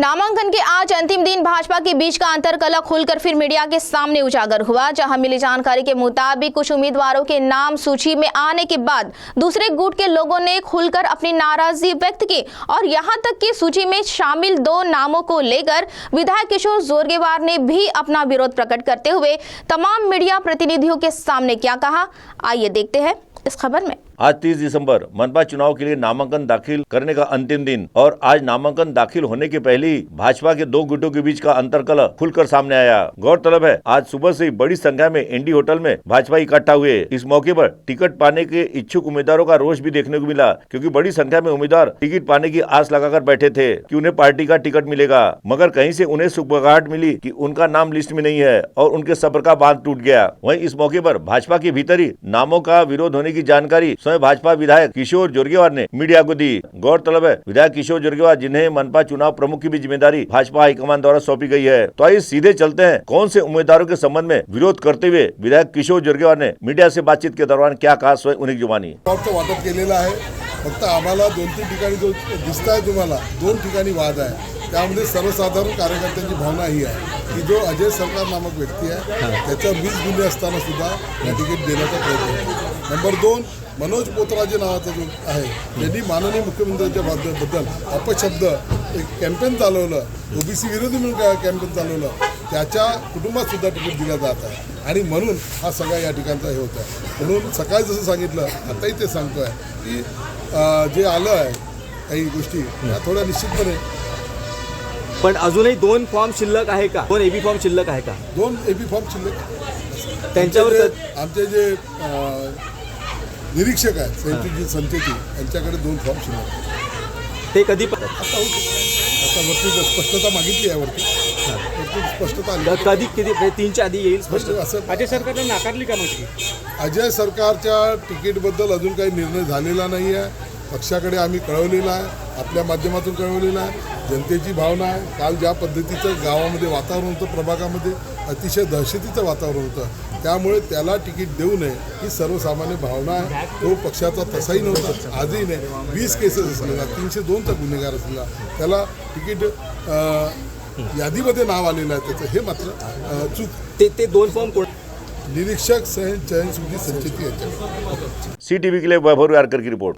नामांकन के आज अंतिम दिन भाजपा के बीच का अंतरकलह खुलकर फिर मीडिया के सामने उजागर हुआ, जहां मिली जानकारी के मुताबिक कुछ उम्मीदवारों के नाम सूची में आने के बाद दूसरे गुट के लोगों ने खुलकर अपनी नाराजगी व्यक्त की और यहां तक कि सूची में शामिल 2 नामों को लेकर विधायक किशोर जोरगेवार ने भी अपना विरोध प्रकट करते हुए तमाम मीडिया प्रतिनिधियों के सामने क्या कहा, आइए देखते हैं इस खबर में। आज 30 दिसंबर मनपा चुनाव के लिए नामांकन दाखिल करने का अंतिम दिन और आज नामांकन दाखिल होने के पहले ही भाजपा के 2 गुटों के बीच का अंतरकलह खुलकर सामने आया। गौरतलब है, आज सुबह से ही बड़ी संख्या में एनडी होटल में भाजपा इकट्ठा हुए। इस मौके पर टिकट पाने के इच्छुक उम्मीदवारों का रोष भी देखने को मिला, क्योंकि बड़ी संख्या में उम्मीदवार टिकट पाने की आस लगाकर बैठे थे कि उन्हें पार्टी का टिकट मिलेगा, मगर कहीं से उन्हें सुखबगाहट मिली कि उनका नाम लिस्ट में नहीं है और उनके सब्र का बांध टूट गया। वहीं इस मौके पर भाजपा के भीतर ही नामों का विरोध होने की जानकारी स्वयं भाजपा विधायक किशोर जोरगेवार ने मीडिया को दी। गौरतलब है, विधायक किशोर जोरगेवार, जिन्हें मनपा चुनाव प्रमुख की भी जिम्मेदारी भाजपा हाईकमान द्वारा सौंपी गई है। तो आइए सीधे चलते हैं कौन से उम्मीदवारों के संबंध में विरोध करते हुए विधायक किशोर जोरगेवार ने मीडिया से बातचीत के दौरान क्या कहा, स्वयं उन्हीं की जुबानी। वाटप केलेलं आहे, फक्त आम्हाला 2-3 ठिकाणी जो दिसत आहे तुम्हाला 2 ठिकाणी वाद आहे। त्यामध्ये सर्वसाधारण कार्यकर्त्यांची भावना ही आहे की जो अजय सरकार नामक व्यक्ती आहे त्याच्या 20 गुन्हे असताना सुद्धा या तिकीट देण्याचा प्रयत्न केला। नंबर 2, मनोज पोतराजे नावाचा जो आहे त्यांनी माननीय मुख्यमंत्र्यांच्या बद्दल अपशब्द एक कॅम्पेन चालवलं, ओबीसी विरोधी म्हणून कॅम्पेन चालवलं, त्याच्या कुटुंबात सुद्धा तिकीट दिलं जात आहे आणि म्हणून हा सगळा या ठिकाणचा हे होत आहे। म्हणून सकाळी जसं सांगितलं आताही ते सांगतो आहे की जे आलं आहे काही गोष्टी या थोड्या निश्चितपणे, पण अजूनही 2 फॉर्म शिल्लक आहे का? 2 एबी फॉर्म शिल्लक आहे का? 2 एबी फॉर्म शिल्लक त्यांच्यावर आमचे जे निरीक्षक आहेत सेंट्रीजी संचेती यांच्याकडे 2 फॉर्म शिल्लक आहेत। ते कधी आता वरती स्पष्टता मागितली आहे, वरती स्पष्टता आली कधी किती 3च्या आधी येईल स्पष्ट? असं अजय सरकारने नाकारली का म्हणजे? अजय सरकारच्या तिकीटबद्दल अजून काही निर्णय झालेला नाही आहे। पक्षाकडे आम्ही कळवलेला आहे, आपल्या माध्यमातून कळवलेला आहे। जनतेची भावना आहे, काल ज्या पद्धतीचं गावामध्ये वातावरण होतं, प्रभागामध्ये अतिशय दहशतीचं वातावरण होतं, त्यामुळे त्याला तिकीट देऊ नये ही सर्वसामान्य भावना आहे। तो पक्षाचा तसाही नव्हता, आजही नाही। 20 केसेस असलेला, 302चा गुन्हेगार असलेला, त्याला तिकीट यादीमध्ये नाव आलेलं आहे त्याचं, हे मात्र चूक। ते 2 फॉर्म कोण? निरीक्षक चयन सुधी संचेती यांच्या। CTV के लिए वैभव यारकर की रिपोर्ट।